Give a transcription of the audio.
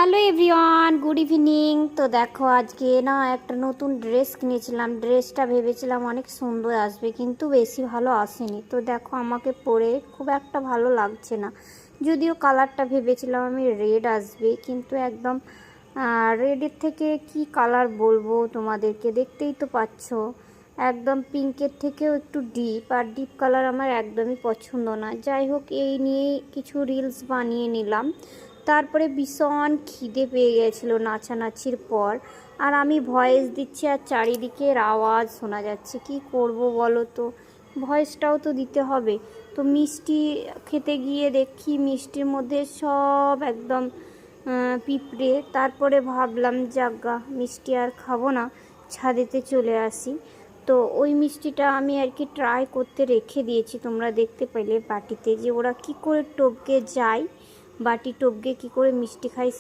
Hello everyone, good evening. তো দেখো আজকে না একটা নতুন ড্রেস কিনেছিলাম। ড্রেসটা ভেবেছিলাম অনেক সুন্দর আসবে, কিন্তু বেশি ভালো আসেনি। তো দেখো আমাকে পরে খুব একটা ভালো লাগছে না। যদিও কালারটা ভেবেছিলাম আমি রেড আসবে, কিন্তু একদম রেডের থেকে কি কালার বলবো তোমাদেরকে, দেখতেই তো পাচ্ছ একদম পিঙ্কের থেকেও একটু ডিপ, আর ডিপ কালার আমার একদমই পছন্দ না। যাই হোক, এই নিয়ে কিছু রিলস বানিয়ে নিলাম। তারপরে ভীষণ খিদে পেয়ে গেছিলো নাচানাচির পর, আর আমি ভয়েস দিচ্ছি আর চারিদিকের আওয়াজ শোনা যাচ্ছে। কি করব বলো তো, ভয়েসটাও তো দিতে হবে। তো মিষ্টি খেতে গিয়ে দেখি মিষ্টির মধ্যে সব একদম পিঁপড়ে। তারপরে ভাবলাম যাজ্ঞা, মিষ্টি আর খাবো না, ছাদেতে চলে আসি। তো ওই মিষ্টিটা আমি আর কি ট্রাই করতে রেখে দিয়েছি। তোমরা দেখতে পেলে বাটিতে যে ওরা কি করে টপকে যায়, বাটি টপকে কি করে মিষ্টি খায়।